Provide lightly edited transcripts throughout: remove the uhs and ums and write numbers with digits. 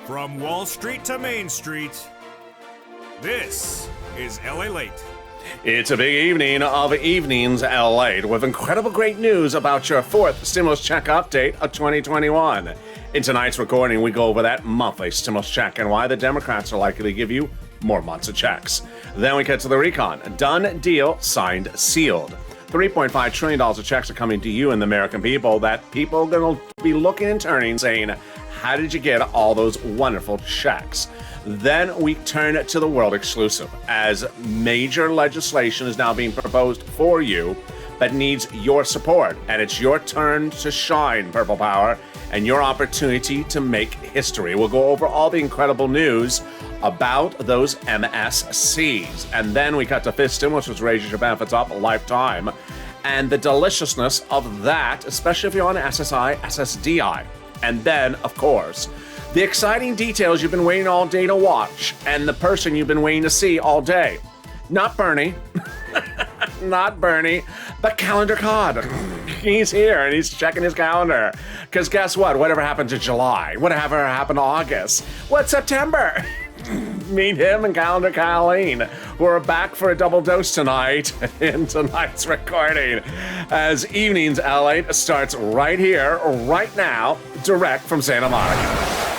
From Wall Street to Main Street, this is LALATE. It's a big evening of evenings, LALATE, with incredible great news about your fourth stimulus check update of 2021. In tonight's recording, we go over that monthly stimulus check and why the Democrats are likely to give you more months of checks. Then we get to the recon. Done deal, signed, sealed. $3.5 trillion of checks are coming to you and the American people that people are going to be looking and turning saying, how did you get all those wonderful checks? Then we turn to the world exclusive as major legislation is now being proposed for you but needs your support. And it's your turn to shine, Purple Power, and your opportunity to make history. We'll go over all the incredible news about those MSCs. And then we cut to fifth stimulus, which raises your benefits up a lifetime. And the deliciousness of that, especially if you're on SSI, SSDI. And then, of course, the exciting details you've been waiting all day to watch and the person you've been waiting to see all day. Not Bernie. Not Bernie, but Calendar Cod. He's here and he's checking his calendar. Because guess what? Whatever happened to July? Whatever happened to August? What's September? Meet him and Calendar Colleen, who are back for a double dose tonight in tonight's recording. As Evenings LA starts right here, right now, direct from Santa Monica.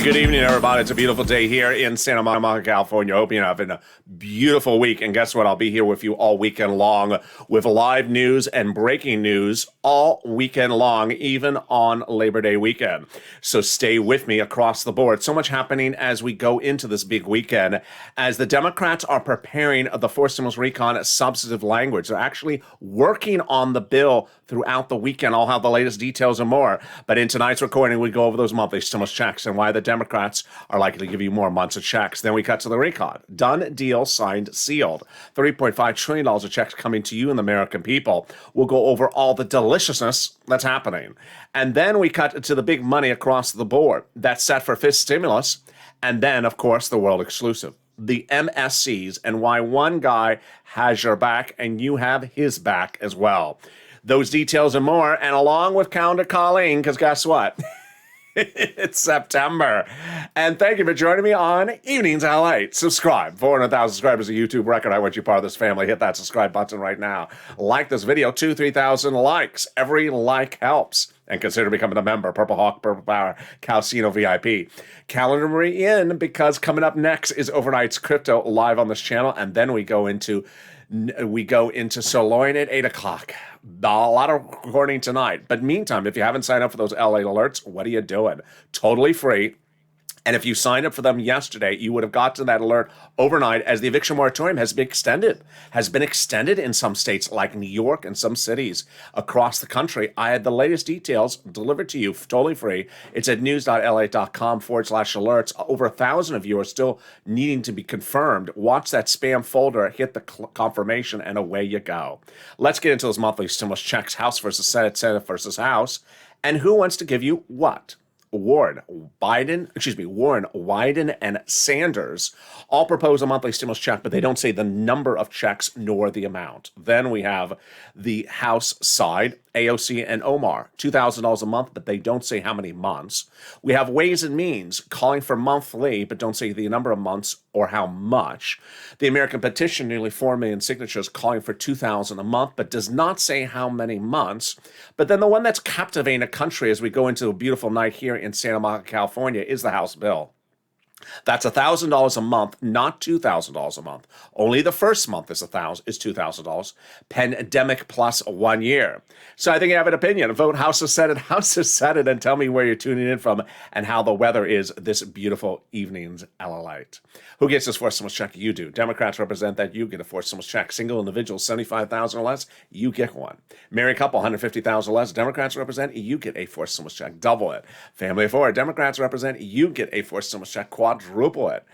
Good evening, everybody. It's a beautiful day here in Santa Monica, California. Hope you're having a beautiful week. And guess what? I'll be here with you all weekend long with live news and breaking news all weekend long, even on Labor Day weekend. So stay with me across the board. So much happening as we go into this big weekend. As the Democrats are preparing the fourth stimulus recon substantive language, they're actually working on the bill throughout the weekend. I'll have the latest details and more. But in tonight's recording, we go over those monthly stimulus checks and why the Democrats are likely to give you more months of checks. Then we cut to the recon. Done deal, signed, sealed. $3.5 trillion of checks coming to you and the American people. We'll go over all the deliciousness that's happening. And then we cut to the big money across the board that's set for fifth stimulus. And then, of course, the world exclusive. The MSCs and why one guy has your back and you have his back as well. Those details and more, and along with Calendar Colleen, because guess what? It's September. And thank you for joining me on Evenings LA. Subscribe. 400,000 subscribers, a YouTube record. I want you part of this family. Hit that subscribe button right now. Like this video. 3,000 likes. Every like helps. And consider becoming a member. Purple Hawk, Purple Power, Calcino VIP. Calendar me in, because coming up next is Overnight's Crypto live on this channel. And then we go into Sirloin at 8 o'clock. A lot of recording tonight. But meantime, if you haven't signed up for those LA alerts, what are you doing? Totally free. And if you signed up for them yesterday, you would have got to that alert overnight as the eviction moratorium has been extended in some states like New York and some cities across the country. I had the latest details delivered to you totally free. It's at news.la.com/alerts. Over 1,000 of you are still needing to be confirmed. Watch that spam folder, hit the confirmation, and away you go. Let's get into those monthly stimulus checks, House versus Senate, Senate versus House. And who wants to give you what? Warren, Wyden, and Sanders all propose a monthly stimulus check, but they don't say the number of checks nor the amount. Then we have the House side, AOC and Omar, $2,000 a month, but they don't say how many months. We have Ways and Means calling for monthly, but don't say the number of months or how much. The American Petition, nearly 4 million signatures, calling for $2,000 a month, but does not say how many months. But then the one that's captivating a country as we go into a beautiful night here in Santa Monica, California, is the House bill. That's $1,000 a month, not $2,000 a month. Only the first month is $2,000. Pandemic plus 1 year. So I think you have an opinion. Vote House or Senate, House or Senate, and tell me where you're tuning in from and how the weather is this beautiful evening's LALATE. Who gets this forced stimulus check? You do. Democrats represent that. You get a forced stimulus check. Single individuals, 75,000 or less, you get one. Married couple, 150,000 or less, Democrats represent. You get a forced stimulus check. Double it. Family of four, Democrats represent. You get a forced stimulus check. quadruple it.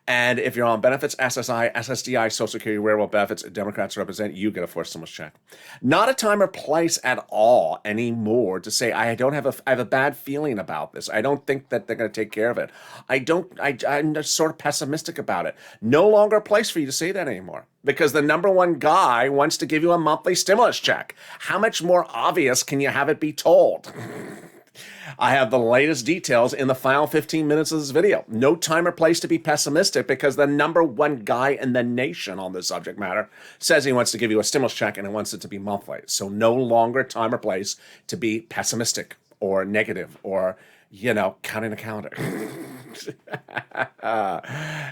And if you're on benefits, SSI, SSDI, Social Security, railroad benefits, Democrats represent, you get a forced stimulus check. Not a time or place at all anymore to say, I have a bad feeling about this. I don't think that they're going to take care of it. I'm just sort of pessimistic about it. No longer a place for you to say that anymore, because the number one guy wants to give you a monthly stimulus check. How much more obvious can you have it be told? I have the latest details in the final 15 minutes of this video. No time or place to be pessimistic, because the number one guy in the nation on this subject matter says he wants to give you a stimulus check and he wants it to be monthly. So no longer time or place to be pessimistic or negative or, counting a calendar.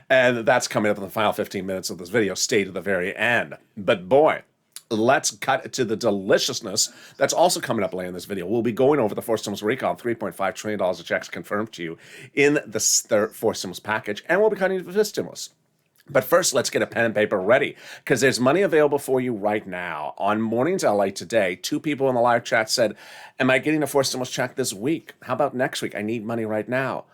And that's coming up in the final 15 minutes of this video. Stay to the very end. But boy, let's cut to the deliciousness that's also coming up later in this video. We'll be going over the forced stimulus recall, $3.5 trillion of checks confirmed to you in the forced stimulus package, and we'll be cutting to the fifth stimulus. But first, let's get a pen and paper ready, because there's money available for you right now. On Mornings LA today, 2 people in the live chat said, am I getting a forced stimulus check this week? How about next week? I need money right now.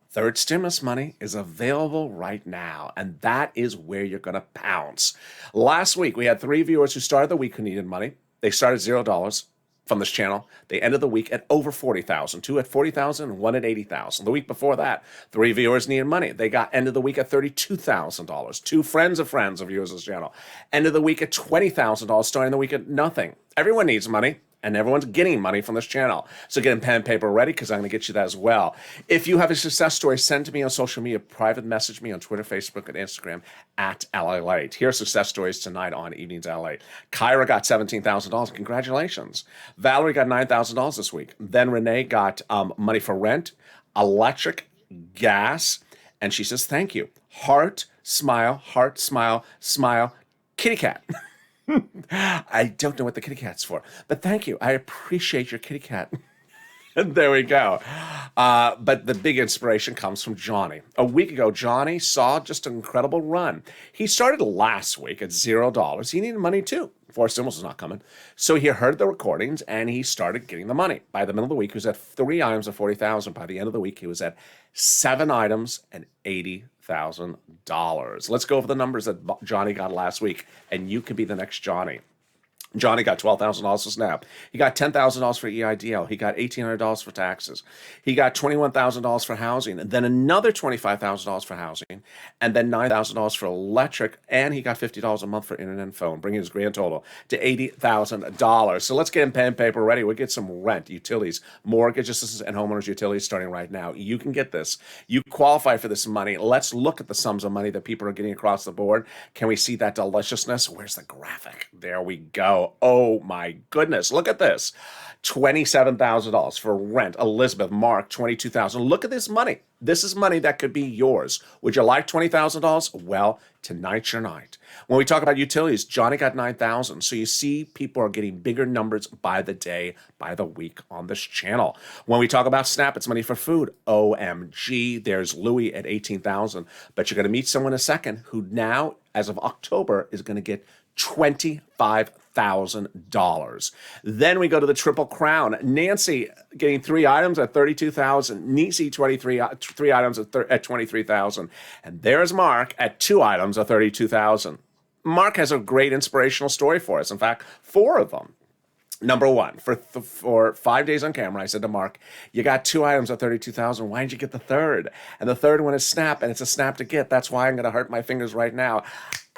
Third stimulus money is available right now, and that is where you're going to pounce. Last week, we had 3 viewers who started the week who needed money. They started $0 from this channel. They ended the week at over 40,000, 2 at 40,000 and 1 at 80,000. The week before that, 3 viewers needed money. They got ended the week at $32,000. 2 friends of viewers of this channel ended the week at $20,000, starting the week at nothing. Everyone needs money, and everyone's getting money from this channel. So get pen and paper ready, because I'm going to get you that as well. If you have a success story, send to me on social media. Private message me on Twitter, Facebook, and Instagram at LALATE. Here are success stories tonight on Evenings LA. Kyra got $17,000. Congratulations. Valerie got $9,000 this week. Then Renee got money for rent, electric, gas, and she says, thank you. Heart, smile, smile, kitty cat. I don't know what the kitty cat's for, but thank you. I appreciate your kitty cat. There we go. But the big inspiration comes from Johnny. A week ago, Johnny saw just an incredible run. He started last week at $0. He needed money too. Forced stimulus is not coming. So he heard the recordings and he started getting the money. By the middle of the week, he was at 3 items of $40,000. By the end of the week, he was at 7 items and $80,000. Let's go over the numbers that Johnny got last week, and you could be the next Johnny. Johnny got $12,000 for SNAP. He got $10,000 for EIDL. He got $1,800 for taxes. He got $21,000 for housing, and then another $25,000 for housing, and then $9,000 for electric, and he got $50 a month for internet and phone, bringing his grand total to $80,000. So let's get in pen and paper ready. We'll get some rent, utilities, mortgage assistance, and homeowners utilities starting right now. You can get this. You qualify for this money. Let's look at the sums of money that people are getting across the board. Can we see that deliciousness? Where's the graphic? There we go. Oh my goodness. Look at this. $27,000 for rent. Elizabeth, Mark, $22,000. Look at this money. This is money that could be yours. Would you like $20,000? Well, tonight's your night. When we talk about utilities, Johnny got $9,000. So you see, people are getting bigger numbers by the day, by the week on this channel. When we talk about SNAP, it's money for food. OMG, there's Louie at $18,000. But you're going to meet someone in a second who now, as of October, is going to get $25,000. Then we go to the Triple Crown. Nancy getting 3 items at $32,000. Nisi 3 items at $23,000. And there's Mark at 2 items at $32,000. Mark has a great inspirational story for us. In fact, 4 of them. Number 1, for 5 days on camera, I said to Mark, you got 2 items at $32,000. Why didn't you get the third? And the third one is SNAP, and it's a SNAP to get. That's why I'm going to hurt my fingers right now.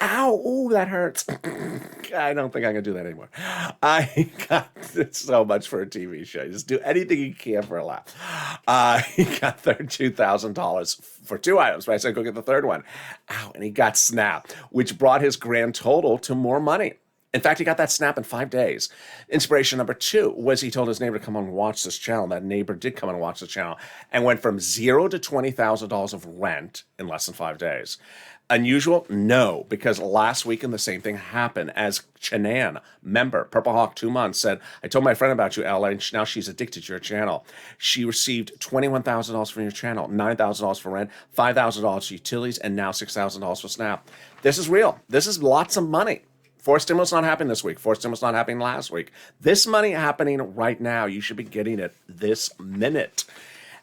Ow, ooh, that hurts. I don't think I can do that anymore. I got so much for a TV show. You just do anything you can for a laugh. He got $32,000 for 2 items, but I said, go get the third one. Ow, and he got SNAP, which brought his grand total to more money. In fact, he got that SNAP in 5 days. Inspiration number 2 was he told his neighbor to come and watch this channel. That neighbor did come and watch the channel and went from $0 to $20,000 of rent in less than 5 days. Unusual? No, because last weekend the same thing happened. As Chanan, member, Purple Hawk 2 months, said, I told my friend about you, Ella, and now she's addicted to your channel. She received $21,000 from your channel, $9,000 for rent, $5,000 for utilities, and now $6,000 for SNAP. This is real. This is lots of money. Forced stimulus not happening this week. Forced stimulus not happening last week. This money happening right now. You should be getting it this minute.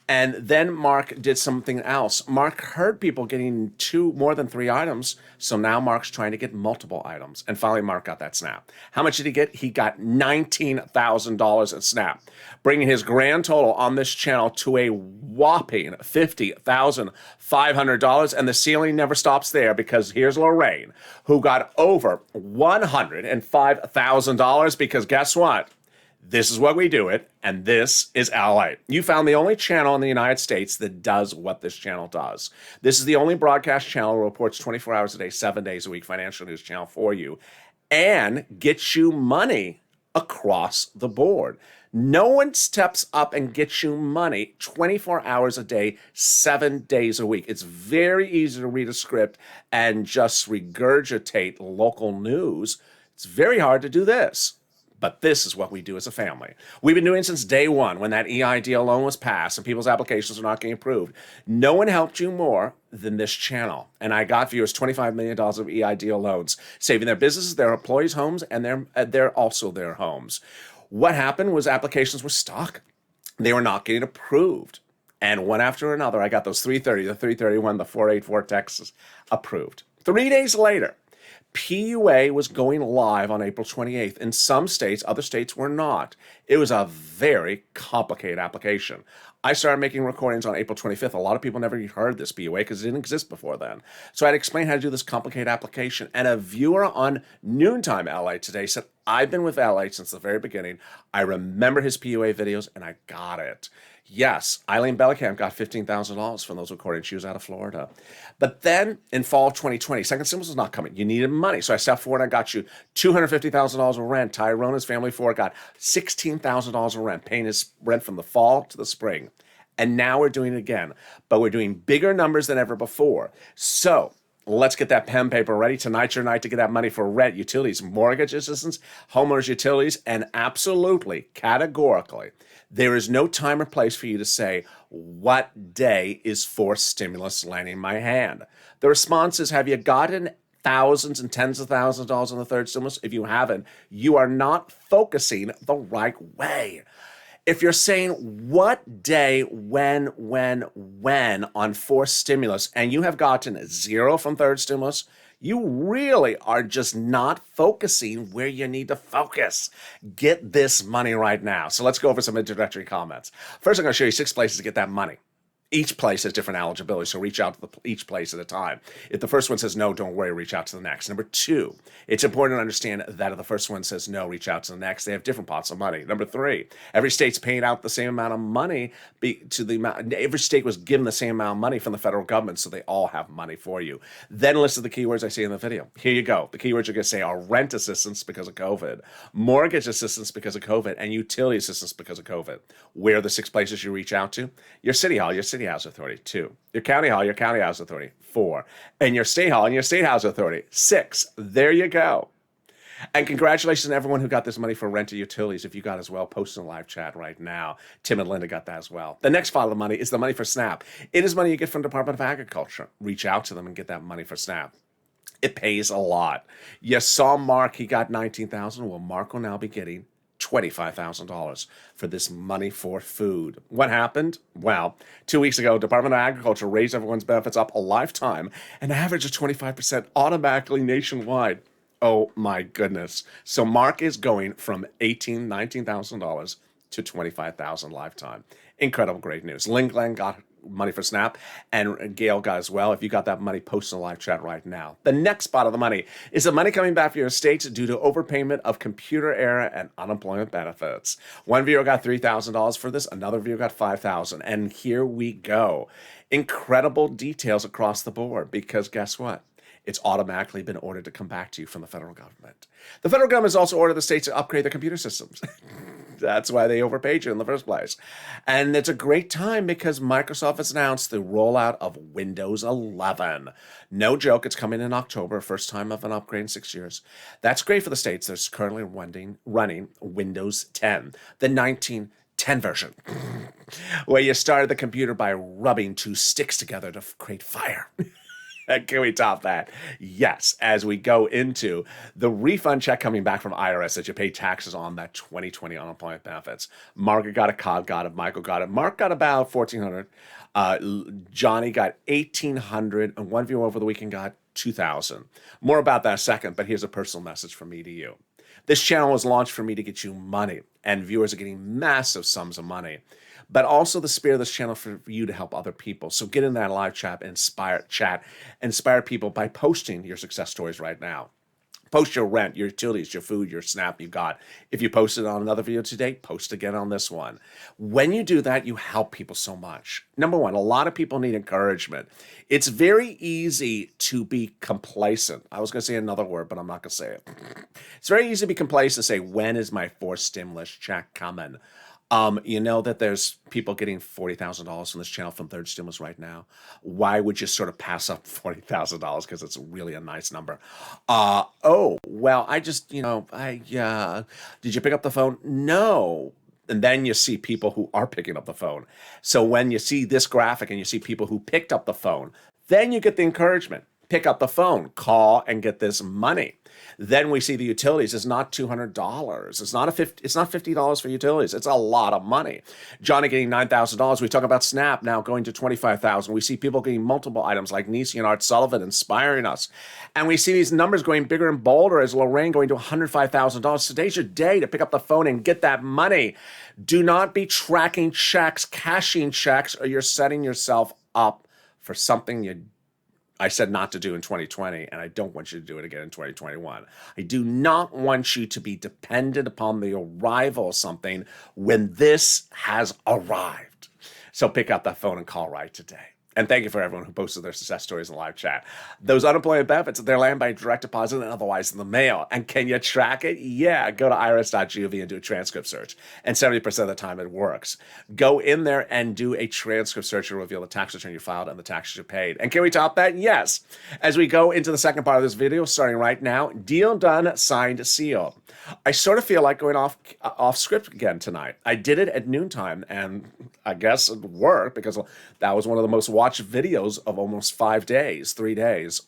And then Mark did something else. Mark heard people getting more than 3 items, so now Mark's trying to get multiple items. And finally, Mark got that Snap. How much did he get? He got $19,000 at Snap, bringing his grand total on this channel to a whopping $50,500. And the ceiling never stops there, because here's Lorraine, who got over $105,000, because guess what? This is what we do it, and this is LALATE. You found the only channel in the United States that does what this channel does. This is the only broadcast channel that reports 24 hours a day, 7 days a week, financial news channel for you, and gets you money across the board. No one steps up and gets you money 24 hours a day, 7 days a week. It's very easy to read a script and just regurgitate local news. It's very hard to do this. But this is what we do as a family. We've been doing it since day one, when that EIDL loan was passed and people's applications are not getting approved. No one helped you more than this channel. And I got viewers $25 million of EIDL loans, saving their businesses, their employees' homes, and their also their homes. What happened was applications were stuck. They were not getting approved. And one after another, I got those 330, the 331, the 484 texts approved. 3 days later, PUA was going live on April 28th. In some states, other states were not. It was a very complicated application. I started making recordings on April 25th. A lot of people never heard this PUA because it didn't exist before then. So I'd explain how to do this complicated application. And a viewer on Noontime LA today said, I've been with LA since the very beginning. I remember his PUA videos and I got it. Yes, Eileen Bellicamp got $15,000 from those recordings. She was out of Florida. But then in fall of 2020, second stimulus was not coming. You needed money. So I stepped forward and I got you $250,000 of rent. Tyrone, his family, got $16,000 of rent, paying his rent from the fall to the spring. And now we're doing it again. But we're doing bigger numbers than ever before. So let's get that pen paper ready. Tonight's your night to get that money for rent, utilities, mortgage assistance, homeowners utilities, and absolutely, categorically, there is no time or place for you to say, what day is forced stimulus landing in my hand? The response is, have you gotten thousands and tens of thousands of dollars on the third stimulus? If you haven't, you are not focusing the right way. If you're saying what day, when on forced stimulus, and you have gotten 0 from third stimulus, you really are just not focusing where you need to focus. Get this money right now. So let's go over some introductory comments. First, I'm going to show you 6 places to get that money. Each place has different eligibility, so reach out to each place at a time. If the first one says no, don't worry, reach out to the next. Number 2, it's important to understand that if the first one says no, reach out to the next. They have different pots of money. Number 3, every state's paying out the same amount of money every state was given the same amount of money from the federal government, so they all have money for you. Then listen to the keywords I say in the video. Here you go. The keywords you're going to say are rent assistance because of COVID, mortgage assistance because of COVID, and utility assistance because of COVID. Where are the 6 places you reach out to? Your city hall, your city house authority. 2, your county hall, your county house authority. 4, and your state hall and your state house authority. 6, there you go. And congratulations to everyone who got this money for rent or utilities. If you got as well, post in the live chat right now. Tim and Linda got that as well. The next file of money is the money for SNAP. It is money you get from Department of Agriculture. Reach out to them and get that money for SNAP. It pays a lot. You saw Mark, he got $19,000. Well, Mark will now be getting $25,000 for this money for food. What happened? Well, 2 weeks ago, Department of Agriculture raised everyone's benefits up a lifetime, an average of 25% automatically nationwide. Oh my goodness. So Mark is going from $19,000 to $25,000 lifetime. Incredible, great news. Lynn Glenn got money for SNAP, and Gail got as well. If you got that money, post in the live chat right now. The next spot of the money is the money coming back for your states due to overpayment of computer error and unemployment benefits. One viewer got $3,000 for this, another viewer got $5,000, and here we go. Incredible details across the board, because guess what? It's automatically been ordered to come back to you from the federal government. The federal government has also ordered the states to upgrade their computer systems. That's why they overpaid you in the first place. And it's a great time because Microsoft has announced the rollout of Windows 11. No joke, it's coming in October, first time of an upgrade in 6 years. That's great for the states that's currently running Windows 10, the 1910 version, where you started the computer by rubbing 2 sticks together to create fire. Can we top that? Yes, as we go into the refund check coming back from IRS that you pay taxes on that 2020 unemployment benefits. Margaret got it, Cog got it, Michael got it. Mark got about 1,400. Johnny got 1,800, and one viewer over the weekend got 2,000. More about that in a second, but here's a personal message from me to you. This channel was launched for me to get you money, and viewers are getting massive sums of money. But also the spirit of this channel for you to help other people. So get in that live chat and inspire people by posting your success stories right now. Post your rent, your utilities, your food, your SNAP you got. If you posted on another video today, post again on this one. When you do that, you help people so much. Number one, a lot of people need encouragement. It's very easy to be complacent. I was going to say another word, but I'm not going to say it. It's very easy to be complacent and say, when is my fourth stimulus check coming? You know that there's people getting $40,000 from this channel from third stimulus right now. Why would you sort of pass up $40,000? Because it's really a nice number. Oh, well, I just, did you pick up the phone? No. And then you see people who are picking up the phone. So when you see this graphic and you see people who picked up the phone, then you get the encouragement. Pick up the phone, call, and get this money. Then we see the utilities. It's not $200. It's not $50 for utilities. It's a lot of money. Johnny getting $9,000. We talk about SNAP now going to $25,000. We see people getting multiple items like Nisi and Art Sullivan inspiring us. And we see these numbers going bigger and bolder as Lorraine going to $105,000. Today's your day to pick up the phone and get that money. Do not be tracking checks, cashing checks, or you're setting yourself up for something I said not to do in 2020, and I don't want you to do it again in 2021. I do not want you to be dependent upon the arrival of something when this has arrived. So pick up that phone and call right today. And thank you for everyone who posted their success stories in live chat. Those unemployment benefits, they're land by direct deposit and otherwise in the mail. And can you track it? Yeah, go to irs.gov and do a transcript search. And 70% of the time it works. Go in there and do a transcript search to reveal the tax return you filed and the taxes you paid. And can we top that? Yes. As we go into the second part of this video, starting right now, deal done, signed, sealed. I sort of feel like going off script again tonight. I did it at noontime, and I guess it worked because that was one of the most watched videos of almost 3 days.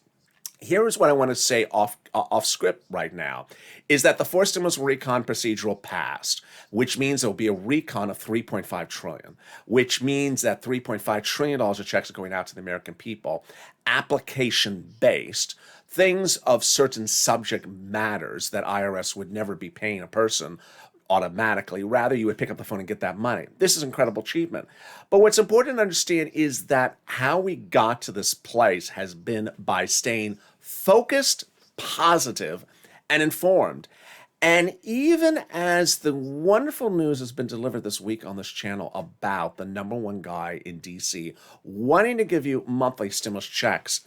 Here is what I want to say off script right now, is that the fourth stimulus recon procedural passed, which means there will be a recon of $3.5 trillion, which means that $3.5 trillion of checks are going out to the American people, application-based, things of certain subject matters that IRS would never be paying a person automatically. Rather, you would pick up the phone and get that money. This is incredible achievement. But what's important to understand is that how we got to this place has been by staying focused, positive, and informed. And even as the wonderful news has been delivered this week on this channel about the number one guy in DC wanting to give you monthly stimulus checks,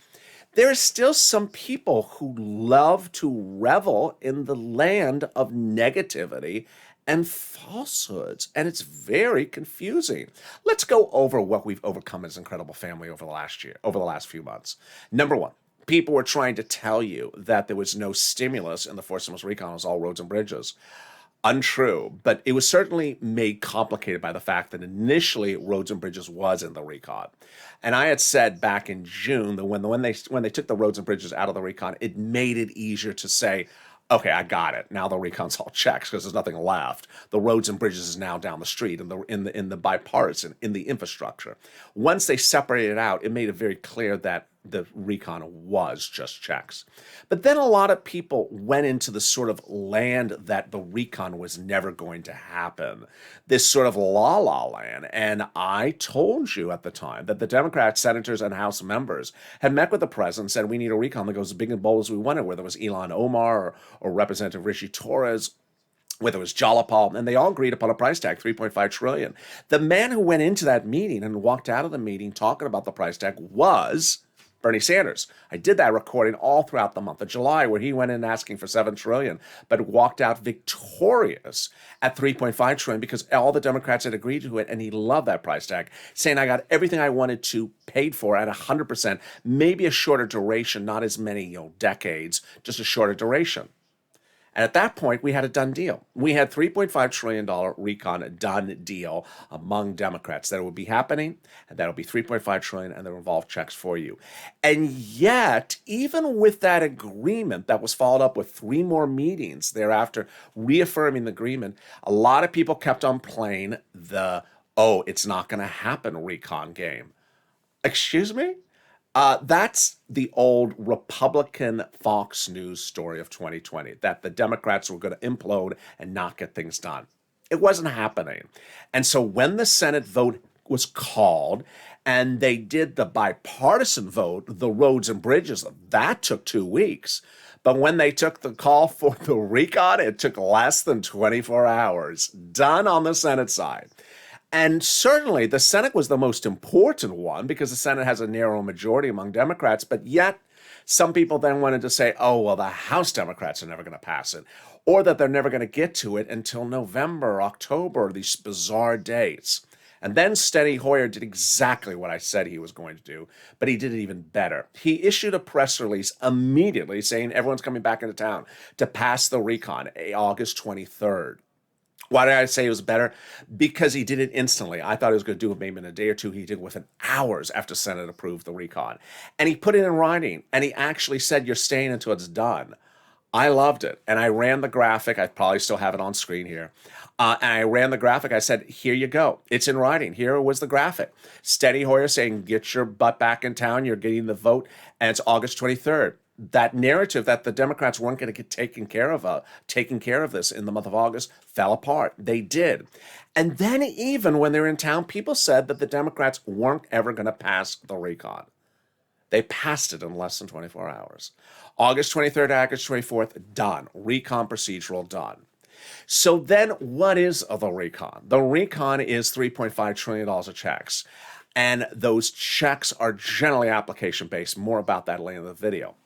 there are still some people who love to revel in the land of negativity and falsehoods, and it's very confusing. Let's go over what we've overcome as Incredible Family over the last few months. Number one, people were trying to tell you that there was no stimulus in the fourth stimulus recon, it was all roads and bridges. Untrue, but it was certainly made complicated by the fact that initially roads and bridges was in the recon. And I had said back in June that when they took the roads and bridges out of the recon, it made it easier to say, okay, I got it. Now the recon's all checks because there's nothing left. The roads and bridges is now down the street in the bipartisan, in the infrastructure. Once they separated it out, it made it very clear that the recon was just checks. But then a lot of people went into the sort of land that the recon was never going to happen, this sort of la-la land. And I told you at the time that the Democrat senators and House members had met with the president and said, we need a recon that goes as big and bold as we wanted, whether it was Elon Omar or Representative Rishi Torres, whether it was Jalapal, and they all agreed upon a price tag, $3.5 trillion. The man who went into that meeting and walked out of the meeting talking about the price tag was Bernie Sanders. I did that recording all throughout the month of July where he went in asking for $7 trillion, but walked out victorious at $3.5 trillion because all the Democrats had agreed to it, and he loved that price tag, saying I got everything I wanted to paid for at 100%, maybe a shorter duration, not as many decades, just a shorter duration. And at that point, we had a done deal. We had $3.5 trillion recon done deal among Democrats that it would be happening, and that would be $3.5 trillion, and that would involve checks for you. And yet, even with that agreement that was followed up with 3 more meetings thereafter, reaffirming the agreement, a lot of people kept on playing the, oh, it's not going to happen recon game. Excuse me? That's the old Republican Fox News story of 2020, that the Democrats were going to implode and not get things done. It wasn't happening. And so when the Senate vote was called and they did the bipartisan vote, the roads and bridges, that took 2 weeks. But when they took the call for the recon, it took less than 24 hours. Done on the Senate side. And certainly the Senate was the most important one because the Senate has a narrow majority among Democrats, but yet some people then wanted to say, oh, well, the House Democrats are never going to pass it, or that they're never going to get to it until November, October, these bizarre dates. And then Steny Hoyer did exactly what I said he was going to do, but he did it even better. He issued a press release immediately saying everyone's coming back into town to pass the recon, August 23rd. Why did I say it was better? Because he did it instantly. I thought he was going to do it maybe in a day or two. He did it within hours after Senate approved the recon. And he put it in writing, and he actually said, you're staying until it's done. I loved it. And I ran the graphic. I probably still have it on screen here. And I ran the graphic. I said, here you go. It's in writing. Here was the graphic. Steny Hoyer saying, get your butt back in town. You're getting the vote. And it's August 23rd. That narrative that the Democrats weren't going to get taken care of this in the month of August fell apart. They did. And then even when they were in town, people said that the Democrats weren't ever going to pass the recon. They passed it in less than 24 hours. August 23rd, August 24th, done. Recon procedural, done. So then what is the recon? The recon is $3.5 trillion of checks. And those checks are generally application-based. More about that later in the video.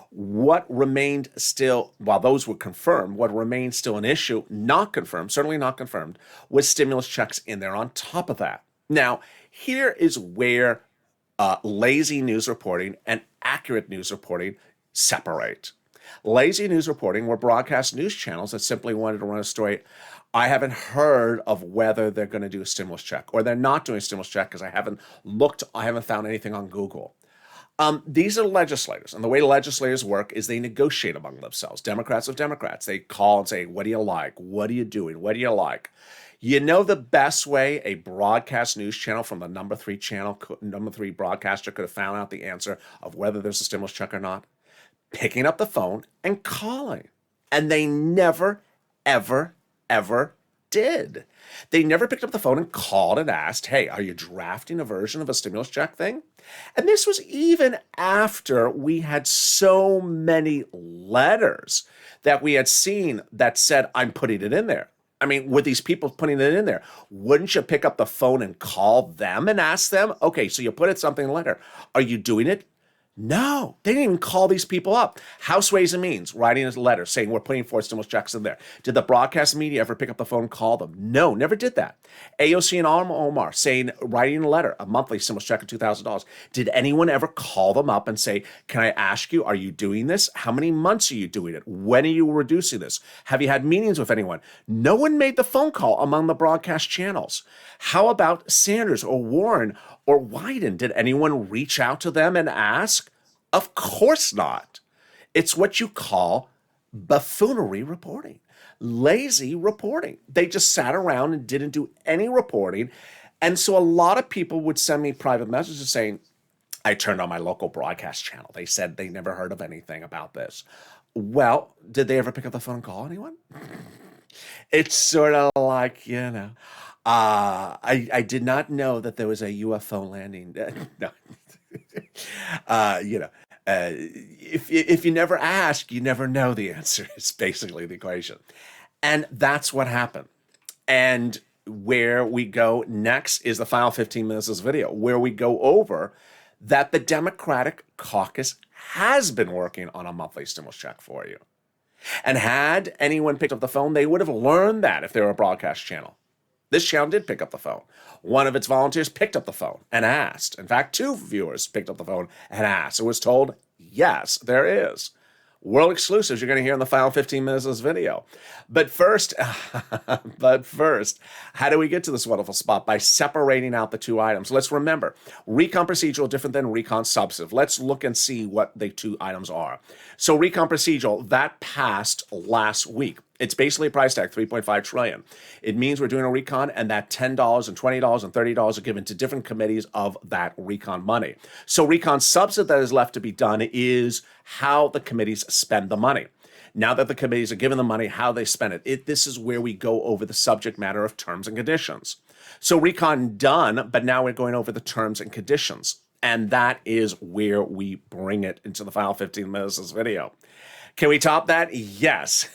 What remained still, while those were confirmed, what remained still an issue, not confirmed, certainly not confirmed, was stimulus checks in there on top of that. Now, here is where lazy news reporting and accurate news reporting separate. Lazy news reporting were broadcast news channels that simply wanted to run a story. I haven't heard of whether they're going to do a stimulus check, or they're not doing a stimulus check because I haven't found anything on Google. These are legislators, and the way legislators work is they negotiate among themselves. Democrats of Democrats. They call and say, what do you like? What are you doing? What do you like? You know the best way a broadcast news channel from the number 3 broadcaster could have found out the answer of whether there's a stimulus check or not? Picking up the phone and calling. And they never, ever, ever did. They never picked up the phone and called and asked, hey, are you drafting a version of a stimulus check thing? And this was even after we had so many letters that we had seen that said, I'm putting it in there. I mean, with these people putting it in there, wouldn't you pick up the phone and call them and ask them, okay, so you put it something in the letter. Are you doing it? No, they didn't even call these people up. House Ways and Means writing a letter saying we're putting forth stimulus checks in there. Did the broadcast media ever pick up the phone and call them? No, never did that. AOC and Omar writing a letter, a monthly stimulus check of $2,000. Did anyone ever call them up and say, can I ask you, are you doing this? How many months are you doing it? When are you reducing this? Have you had meetings with anyone? No one made the phone call among the broadcast channels. How about Sanders or Warren or Wyden? Did anyone reach out to them and ask? Of course not. It's what you call buffoonery reporting, lazy reporting. They just sat around and didn't do any reporting. And so a lot of people would send me private messages saying, I turned on my local broadcast channel. They said they never heard of anything about this. Well, did they ever pick up the phone and call anyone? It's sort of like, I did not know that there was a UFO landing. No. If you never ask, you never know the answer is basically the equation. And that's what happened. And where we go next is the final 15 minutes of this video, where we go over that the Democratic caucus has been working on a monthly stimulus check for you. And had anyone picked up the phone, they would have learned that if they were a broadcast channel. This channel did pick up the phone. One of its volunteers picked up the phone and asked. In fact, 2 viewers picked up the phone and asked. It was told, yes, there is. world exclusives you're going to hear in the final 15 minutes of this video. But first, how do we get to this wonderful spot? By separating out the two items. Let's remember, recon procedural different than recon substantive. Let's look and see what the two items are. So recon procedural, that passed last week. It's basically a price tag, $3.5 trillion. It means we're doing a recon, and that $10 and $20 and $30 are given to different committees of that recon money. So recon substantive that is left to be done is how the committees spend the money. Now that the committees are given the money, how they spend it. This is where we go over the subject matter of terms and conditions. So recon done, but now we're going over the terms and conditions. And that is where we bring it into the final 15 minutes of this video. Can we top that? Yes.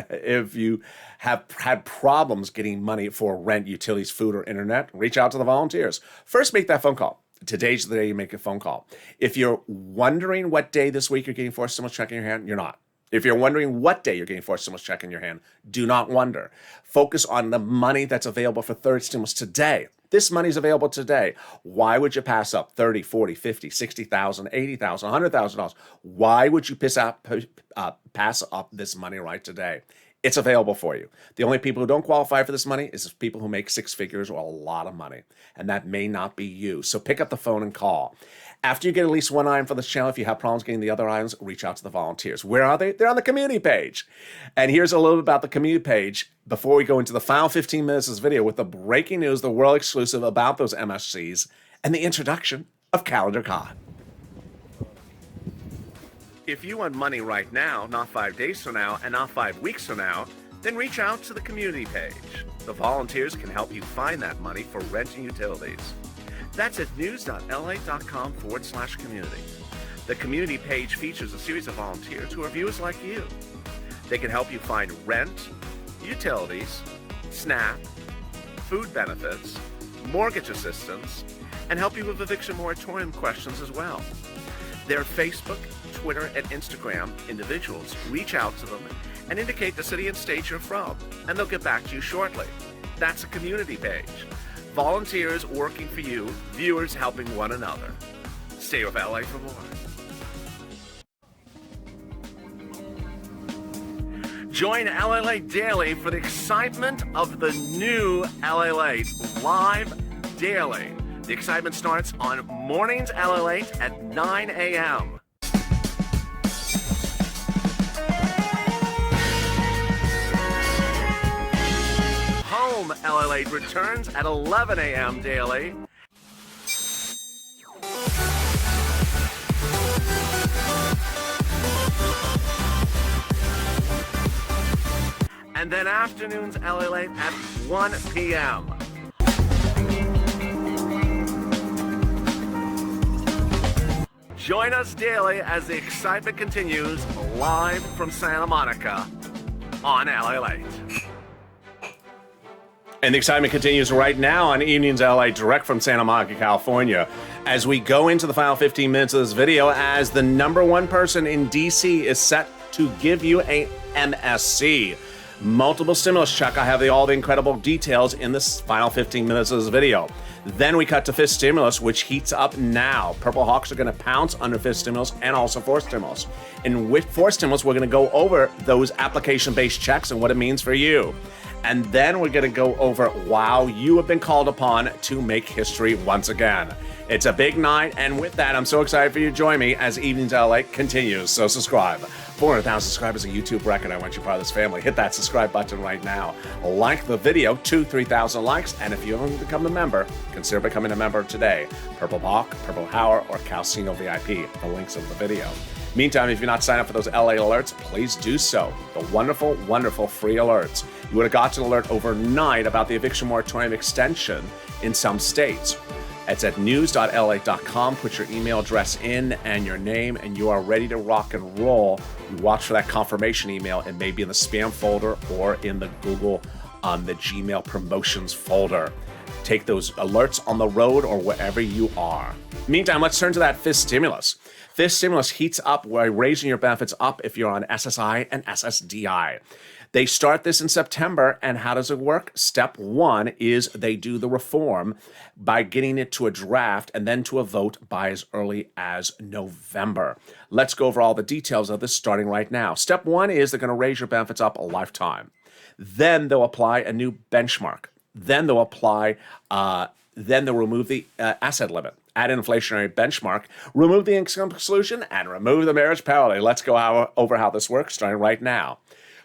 If you have had problems getting money for rent, utilities, food, or internet, reach out to the volunteers. First, make that phone call. Today's the day you make a phone call. If you're wondering what day this week you're getting forced stimulus check in your hand, you're not. If you're wondering what day you're getting forced stimulus check in your hand, do not wonder. Focus on the money that's available for third stimulus today. This money is available today. Why would you pass up $30, $40, $50, $60,000, $80,000, $100,000? Why would you pass up this money right today? It's available for you. The only people who don't qualify for this money is people who make six figures or a lot of money, and that may not be you. So pick up the phone and call. After you get at least one item for this channel, if you have problems getting the other items, reach out to the volunteers. Where are they? They're on the community page. And here's a little bit about the community page before we go into the final 15 minutes of this video with the breaking news, the world exclusive about those MSCs, and the introduction of Calendar God. If you want money right now, not 5 days from now, and not 5 weeks from now, then reach out to the community page. The volunteers can help you find that money for rent and utilities. That's at news.la.com/community. The community page features a series of volunteers who are viewers like you. They can help you find rent, utilities, SNAP, food benefits, mortgage assistance, and help you with eviction moratorium questions as well. Their Facebook, Twitter, and Instagram individuals reach out to them and indicate the city and state you're from, and they'll get back to you shortly. That's a community page. Volunteers working for you, viewers helping one another. Stay with LA for more. Join LALATE Daily for the excitement of the new LALATE live daily. The excitement starts on mornings LALATE at 9 a.m. Home LALATE returns at 11 a.m. daily. And then afternoons LALATE at 1 p.m. Join us daily as the excitement continues live from Santa Monica on LALATE. And the excitement continues right now on Evenings LA, direct from Santa Monica, California, as we go into the final 15 minutes of this video, as the #1 person in DC is set to give you a MSC. Multiple stimulus check. I have all the incredible details in this final 15 minutes of this video. Then we cut to fifth stimulus, which heats up now. Purple Hawks are going to pounce under fifth stimulus and also fourth stimulus. And with fourth stimulus, we're going to go over those application-based checks and what it means for you. And then we're going to go over, wow, you have been called upon to make history once again. It's a big night, and with that, I'm so excited for you to join me as Evenings LA continues. So subscribe. 400,000 subscribers, a YouTube record. I want you part of this family. Hit that subscribe button right now. Like the video, 2,000-3,000 likes, and if you haven't become a member, consider becoming a member today. Purple Hawk, Purple Power, or Calcino VIP. The links in the video. Meantime, if you're not signed up for those LA alerts, please do so. The wonderful, wonderful free alerts. You would have gotten an alert overnight about the eviction moratorium extension in some states. It's at news.la.com. Put your email address in and your name, and you are ready to rock and roll. You watch for that confirmation email. It may be in the spam folder or in the Google, the Gmail promotions folder. Take those alerts on the road or wherever you are. Meantime, let's turn to that fifth stimulus. Fifth stimulus heats up by raising your benefits up if you're on SSI and SSDI. They start this in September, and how does it work? Step one is they do the reform by getting it to a draft and then to a vote by as early as November. Let's go over all the details of this starting right now. Step one is they're going to raise your benefits up a lifetime. Then they'll apply a new benchmark. Then they'll remove the asset limit, add an inflationary benchmark, remove the income exclusion, and remove the marriage penalty. Let's go over how this works starting right now.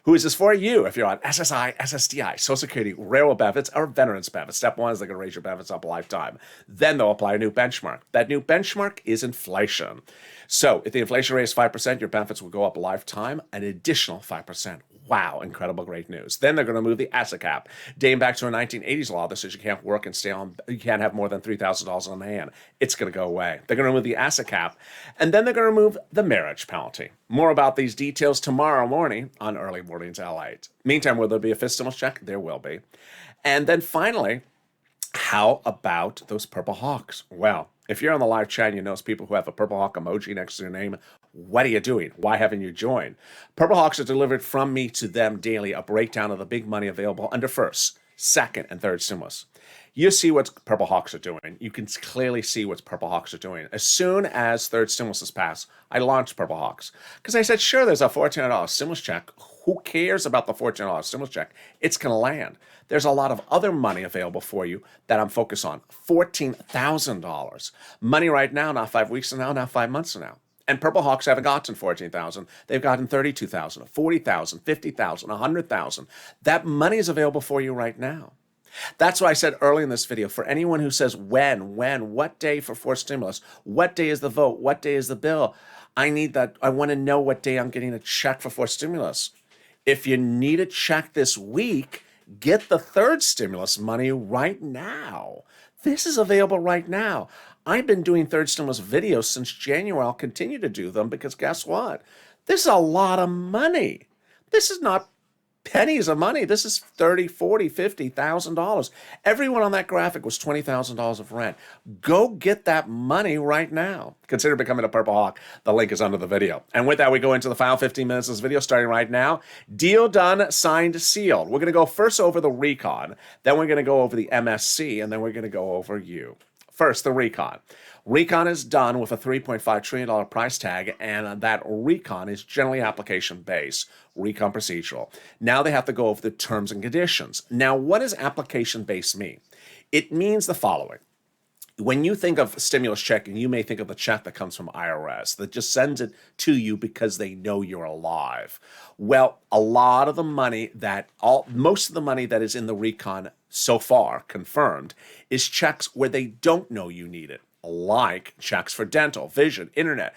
Who is this for? You, if you're on SSI, SSDI, Social Security, railroad benefits, or veterans benefits. Step one is they're going to raise your benefits up a lifetime. Then they'll apply a new benchmark. That new benchmark is inflation. So if the inflation rate is 5%, your benefits will go up a lifetime, an additional 5%. Wow, incredible, great news. Then they're going to move the asset cap. Dating back to a 1980s law that says you can't work and you can't have more than $3,000 on hand. It's going to go away. They're going to remove the asset cap. And then they're going to remove the marriage penalty. More about these details tomorrow morning on Early Mornings LALATE. Meantime, will there be a fifth stimulus check? There will be. And then finally, how about those Purple Hawks? Well, if you're on the live chat and you notice people who have a Purple Hawk emoji next to their name, what are you doing? Why haven't you joined? Purple Hawks are delivered from me to them daily, a breakdown of the big money available under first, second, and third stimulus. You see what Purple Hawks are doing. You can clearly see what Purple Hawks are doing. As soon as third stimulus is passed, I launched Purple Hawks because I said, sure, there's a $1,400 stimulus check. Who cares about the $1,400 stimulus check? It's going to land. There's a lot of other money available for you that I'm focused on. $14,000. Money right now, not 5 weeks from now, not 5 months from now. And Purple Hawks haven't gotten 14,000. They've gotten 32,000, 40,000, 50,000, 100,000. That money is available for you right now. That's why I said early in this video, for anyone who says when, what day for fourth stimulus, what day is the vote, what day is the bill, I need that. I want to know what day I'm getting a check for fourth stimulus. If you need a check this week, get the third stimulus money right now. This is available right now. I've been doing third stimulus videos since January. I'll continue to do them because guess what? This is a lot of money. This is not pennies of money. This is $30,000, $40,000, $50,000. Everyone on that graphic was $20,000 of rent. Go get that money right now. Consider becoming a Purple Hawk. The link is under the video. And with that, we go into the final 15 minutes of this video starting right now. Deal done, signed, sealed. We're going to go first over the recon. Then we're going to go over the MSC. And then we're going to go over you. First, the recon. Recon is done with a $3.5 trillion price tag, and that recon is generally application-based, recon procedural. Now they have to go over the terms and conditions. Now, what does application-based mean? It means the following. When you think of stimulus checking, you may think of the check that comes from IRS that just sends it to you because they know you're alive. Well, a lot of the money most of the money that is in the recon so far confirmed is checks where they don't know you need it, like checks for dental, vision, internet,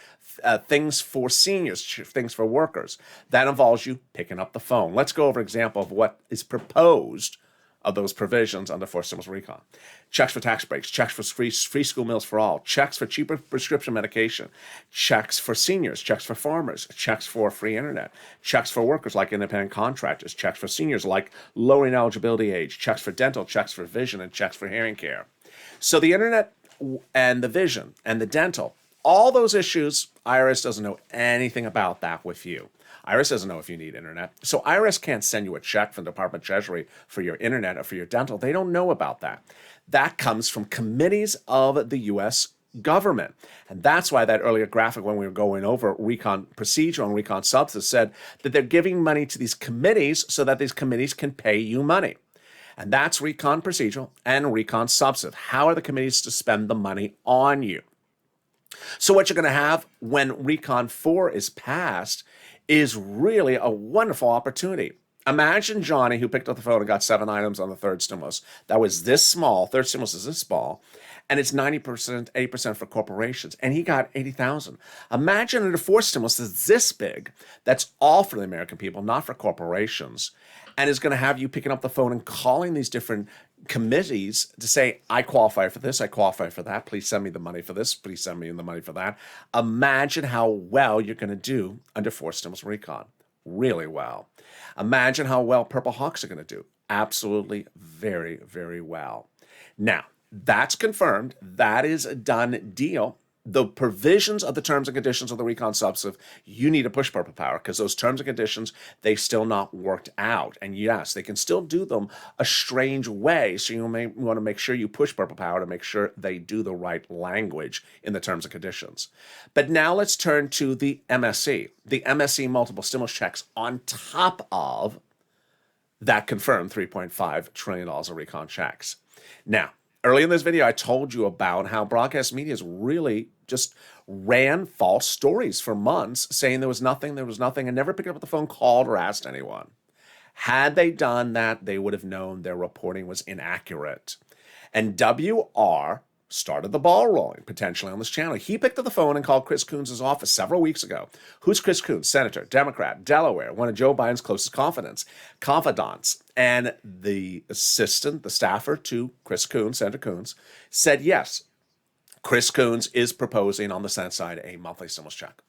things for seniors, things for workers. That involves you picking up the phone. Let's go over an example of what is proposed of those provisions under fourth stimulus recon. Checks for tax breaks, checks for free school meals for all, checks for cheaper prescription medication, checks for seniors, checks for farmers, checks for free internet, checks for workers like independent contractors, checks for seniors like lowering eligibility age, checks for dental, checks for vision, and checks for hearing care. So the internet and the vision and the dental, all those issues, IRS doesn't know anything about that with you. IRS doesn't know if you need internet. So IRS can't send you a check from the Department of Treasury for your internet or for your dental. They don't know about that. That comes from committees of the U.S. government. And that's why that earlier graphic when we were going over recon procedure and recon substance said that they're giving money to these committees so that these committees can pay you money. And that's recon procedural and recon substance. How are the committees to spend the money on you? So what you're going to have when Recon 4 is passed is really a wonderful opportunity. Imagine Johnny, who picked up the phone and got 7 items on the third stimulus. That was this small. Third stimulus is this small. And it's 90%, 80% for corporations. And he got 80,000. Imagine under fourth stimulus that's this big. That's all for the American people, not for corporations. And is going to have you picking up the phone and calling these different committees to say, I qualify for this, I qualify for that, please send me the money for this, please send me the money for that. Imagine how well you're going to do under fourth stimulus recon. Really well. Imagine how well Purple Hawks are going to do. Absolutely very, very well. Now, that's confirmed. That is a done deal. the provisions of the terms and conditions of the recon substantive, you need to push Purple Power because those terms and conditions, they still not worked out. And yes, they can still do them a strange way. So you may want to make sure you push Purple Power to make sure they do the right language in the terms and conditions. But now let's turn to the MSC. The MSC multiple stimulus checks on top of that confirmed $3.5 trillion of recon checks. Now, early in this video, I told you about how broadcast media has really just ran false stories for months, saying there was nothing, and never picked up the phone, called, or asked anyone. Had they done that, they would have known their reporting was inaccurate. And WR started the ball rolling, potentially on this channel. He picked up the phone and called Chris Coons' office several weeks ago. Who's Chris Coons? Senator, Democrat, Delaware, one of Joe Biden's closest confidants. And the assistant, the staffer to Chris Coons, Senator Coons, said yes, Chris Coons is proposing on the Senate side a monthly stimulus check.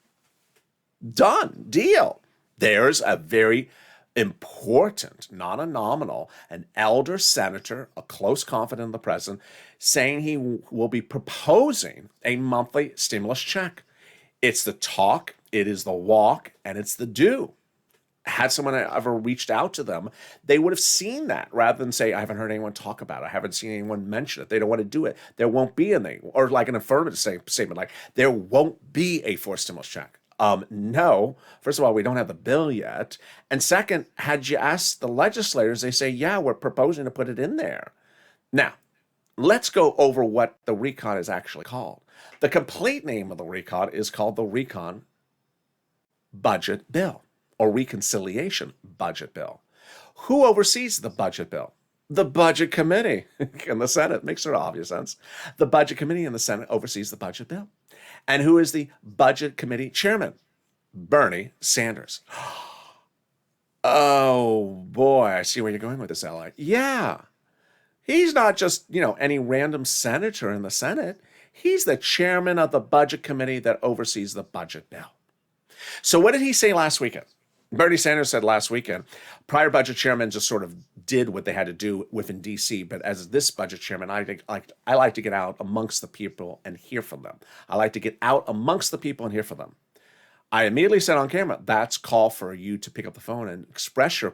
Done. Deal. There's a very important, not a nominal, an elder senator, a close confidant of the president, saying he will be proposing a monthly stimulus check. It's the talk, it is the walk, and it's the do. Had someone ever reached out to them, they would have seen that rather than say, I haven't heard anyone talk about it. I haven't seen anyone mention it. They don't want to do it. There won't be anything. Or like an affirmative statement, like there won't be a forced stimulus check. No. First of all, we don't have the bill yet. And second, had you asked the legislators, they say, yeah, we're proposing to put it in there. Now, let's go over what the recon is actually called. The complete name of the recon is called the Recon Budget Bill, or Reconciliation Budget Bill. Who oversees the budget bill? The Budget Committee in the Senate. Makes sort of obvious sense. The Budget Committee in the Senate oversees the budget bill. And who is the Budget Committee chairman? Bernie Sanders. Oh, boy, I see where you're going with this, ally. Yeah. He's not just, any random senator in the Senate. He's the chairman of the Budget Committee that oversees the budget bill. So what did he say last weekend? Bernie Sanders said last weekend, prior budget chairmen just sort of did what they had to do within D.C., but as this budget chairman, I like to get out amongst the people and hear from them. I like to get out amongst the people and hear from them. I immediately said on camera, that's call for you to pick up the phone and express your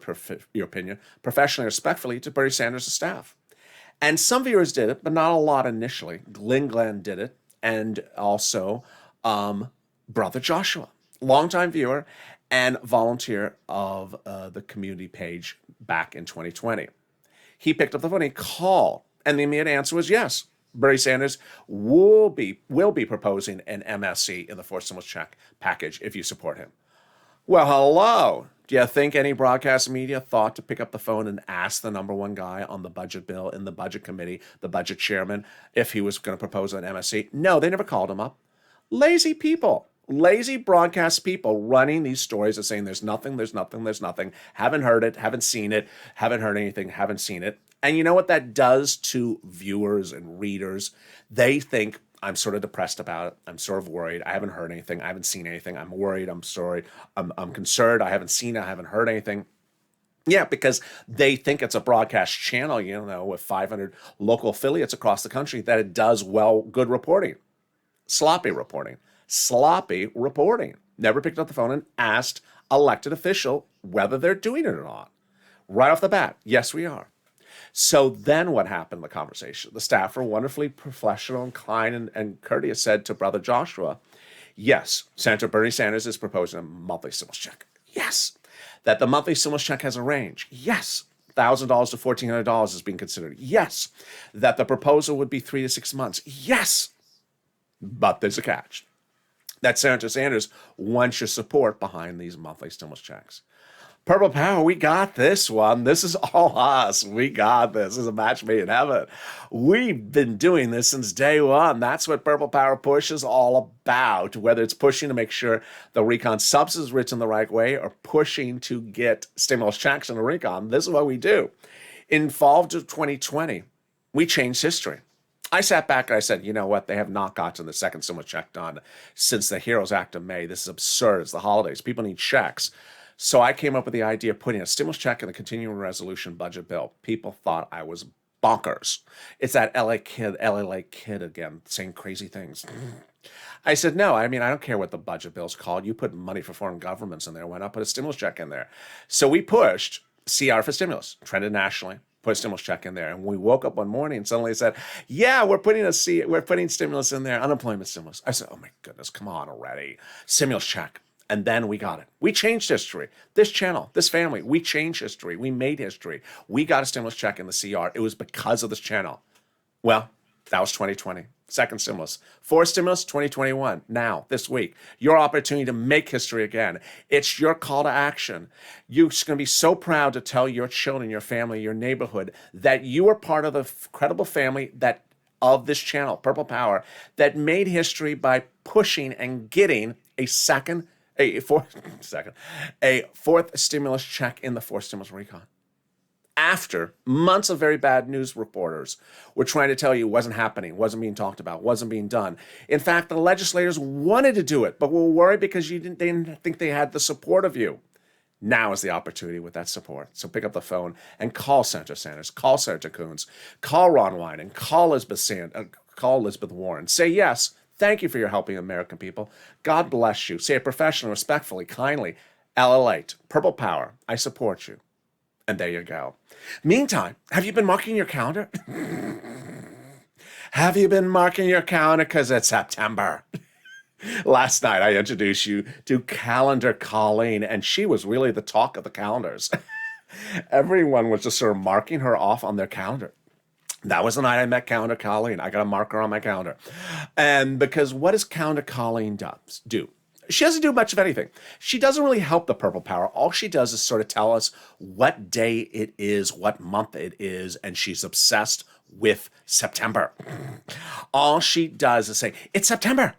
opinion professionally, respectfully to Bernie Sanders' staff. And some viewers did it, but not a lot initially. Glenn did it, and also Brother Joshua, longtime viewer and volunteer of the community page back in 2020. He picked up the phone, he called, and the immediate answer was yes. Bernie Sanders will be proposing an MSC in the forced stimulus check package if you support him. Well, hello. Do you think any broadcast media thought to pick up the phone and ask the number one guy on the budget bill in the budget committee, the budget chairman, if he was going to propose an MSC? No, they never called him up. Lazy people. Lazy broadcast people running these stories and saying there's nothing, haven't heard it, haven't seen it, haven't heard anything, haven't seen it. And you know what that does to viewers and readers? They think, I'm sort of depressed about it. I'm sort of worried. I haven't heard anything. I haven't seen anything. I'm worried. I'm sorry. I'm concerned. I haven't seen it. I haven't heard anything. Yeah, because they think it's a broadcast channel, with 500 local affiliates across the country, that it does good reporting. Sloppy reporting. Never picked up the phone and asked elected official whether they're doing it or not. Right off the bat, yes, we are. So then what happened in the conversation? The staffer, wonderfully professional and kind and courteous, said to Brother Joshua, yes, Senator Bernie Sanders is proposing a monthly stimulus check. Yes. That the monthly stimulus check has a range. Yes. $1,000 to $1,400 is being considered. Yes. That the proposal would be 3 to 6 months. Yes. But there's a catch. That Senator Sanders wants your support behind these monthly stimulus checks. Purple Power, we got this one. This is all us. We got this. This is a match made in heaven. We've been doing this since day one. That's what Purple Power Push is all about, whether it's pushing to make sure the recon substance is written the right way or pushing to get stimulus checks in the recon. This is what we do. In fall of 2020, we changed history. I sat back and I said, you know what? They have not gotten the second stimulus check done since the HEROES Act of May. This is absurd. It's the holidays. People need checks. So I came up with the idea of putting a stimulus check in the continuing resolution budget bill. People thought I was bonkers. It's that LA kid again, saying crazy things. I said, no, I mean, I don't care what the budget bill's called. You put money for foreign governments in there. Why not put a stimulus check in there? So we pushed CR for stimulus, trended nationally, put a stimulus check in there. And we woke up one morning and suddenly said, yeah, we're putting stimulus in there, unemployment stimulus. I said, oh my goodness, come on already. Stimulus check. And then we got it. We changed history. This channel, this family, we changed history. We made history. We got a stimulus check in the CR. It was because of this channel. Well, that was 2020. Second stimulus. Fourth stimulus, 2021. Now, this week, your opportunity to make history again. It's your call to action. You're going to be so proud to tell your children, your family, your neighborhood that you are part of the credible family that of this channel, Purple Power, that made history by pushing and getting a fourth stimulus check in the fourth stimulus recon. After months of very bad news reporters were trying to tell you it wasn't happening, wasn't being talked about, wasn't being done. In fact, the legislators wanted to do it, but were worried because they didn't think they had the support of you. Now is the opportunity with that support. So pick up the phone and call Senator Sanders, call Senator Coons, call Ron Wyden, call Elizabeth Warren. Say yes. Thank you for your helping American people. God bless you. Say it professionally, respectfully, kindly. LALATE, Purple Power, I support you. And there you go. Meantime, have you been marking your calendar? Have you been marking your calendar? Because it's September. Last night, I introduced you to Calendar Colleen, and she was really the talk of the calendars. Everyone was just sort of marking her off on their calendar. That was the night I met Calendar Colleen. I got a marker on my calendar. And because what does Calendar Colleen do? She doesn't do much of anything. She doesn't really help the Purple Power. All she does is sort of tell us what day it is, what month it is, and she's obsessed with September. All she does is say, it's September.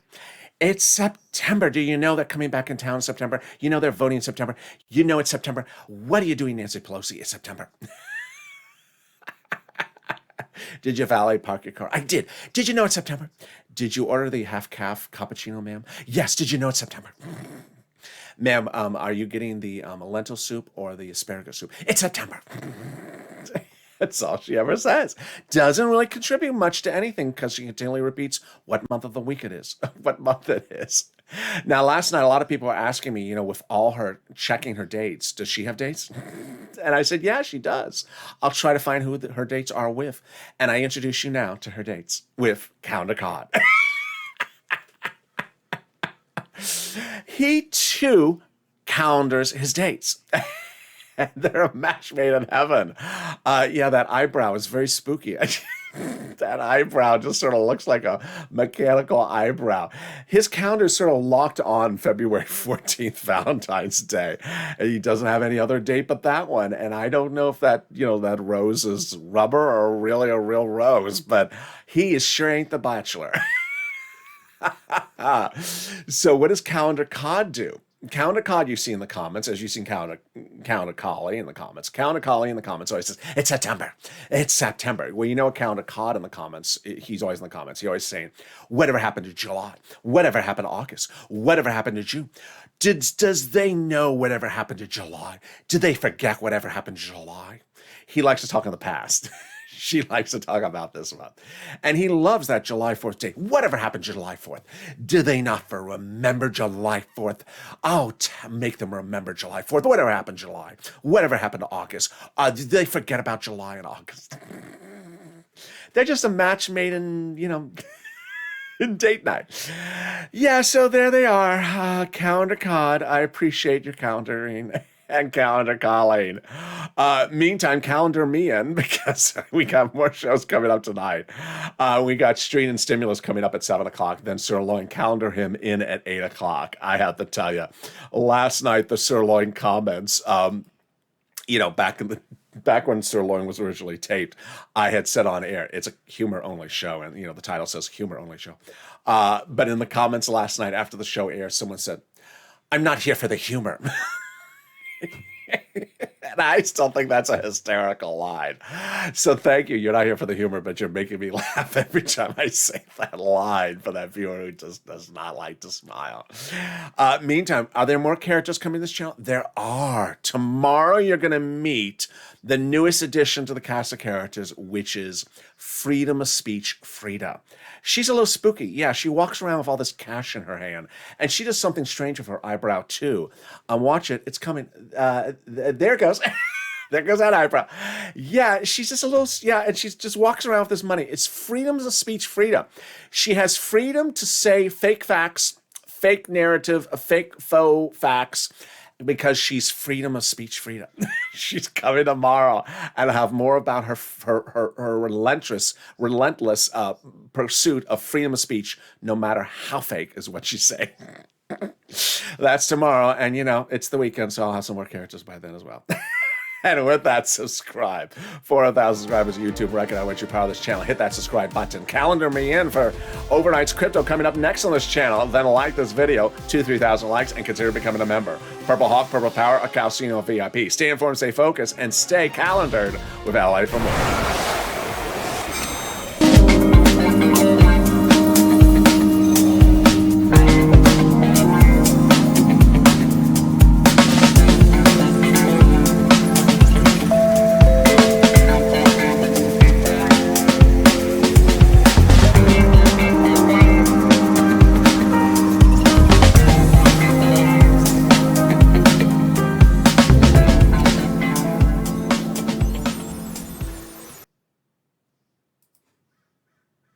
It's September. Do you know they're coming back in town in September? You know they're voting in September. You know it's September. What are you doing, Nancy Pelosi? It's September. Did you valet park your car? I did. Did you know it's September? Did you order the half-calf cappuccino, ma'am? Yes. Did you know it's September? Ma'am, are you getting the lentil soup or the asparagus soup? It's September. That's all she ever says. Doesn't really contribute much to anything because she continually repeats what month of the week it is, what month it is. Now, last night, a lot of people were asking me, with all her checking her dates, does she have dates? And I said, yeah, she does. I'll try to find who her dates are with. And I introduce you now to her dates with Calendar Cod. He, too, calendars his dates. And they're a match made in heaven. That eyebrow is very spooky. That eyebrow just sort of looks like a mechanical eyebrow. His calendar is sort of locked on February 14th, Valentine's Day. And he doesn't have any other date but that one. And I don't know if that rose is rubber or really a real rose, but he is sure ain't the bachelor. So what does Calendar Cod do? Calendar Cod you see in the comments, as you've seen Calendar Collie in the comments. Calendar Collie in the comments always says, it's September. It's September. Well, you know Calendar Cod in the comments, he's always in the comments. He's always saying, whatever happened to July? Whatever happened to August? Whatever happened to June? Does they know whatever happened to July? Did they forget whatever happened to July? He likes to talk in the past. She likes to talk about this month. And he loves that July 4th date. Whatever happened July 4th? Do they not remember July 4th? Oh, make them remember July 4th. Whatever happened July? Whatever happened to August? Did they forget about July and August? They're just a match made in, in date night. Yeah, so there they are. Calendar Cod. I appreciate your calendaring. And Calendar Colleen. Meantime, calendar me in because we got more shows coming up tonight. We got Street and Stimulus coming up at 7 o'clock. Then Sirloin, calendar him in at 8 o'clock. I have to tell you, last night, the Sirloin comments, back when Sirloin was originally taped, I had said on air, it's a humor-only show. And, the title says humor-only show. But in the comments last night after the show aired, someone said, I'm not here for the humor. And I still think that's a hysterical line. So thank you. You're not here for the humor, but you're making me laugh every time I say that line for that viewer who just does not like to smile. Meantime, are there more characters coming to this channel? There are. Tomorrow you're going to meet the newest addition to the cast of characters, which is Freedom of Speech Frida. She's a little spooky. Yeah, she walks around with all this cash in her hand, and she does something strange with her eyebrow, too. Watch it. It's coming. There it goes. There goes that eyebrow. Yeah, she's just a little, yeah, and she just walks around with this money. It's freedom of speech, Frida. She has freedom to say fake facts, fake narrative, fake faux facts, because she's freedom of speech, Frida. She's coming tomorrow, and I'll have more about her relentless pursuit of freedom of speech, no matter how fake is what she's saying. That's tomorrow, and you know, it's the weekend, so I'll have some more characters by then as well. And with that, subscribe. 400,000 subscribers on YouTube. Recognize what you're part of this channel. Hit that subscribe button. Calendar me in for Overnight's Crypto coming up next on this channel. Then like this video, 2,000-3,000 likes, and consider becoming a member. Purple Hawk, Purple Power, a Calcino VIP. Stay informed, stay focused, and stay calendared with LA for more.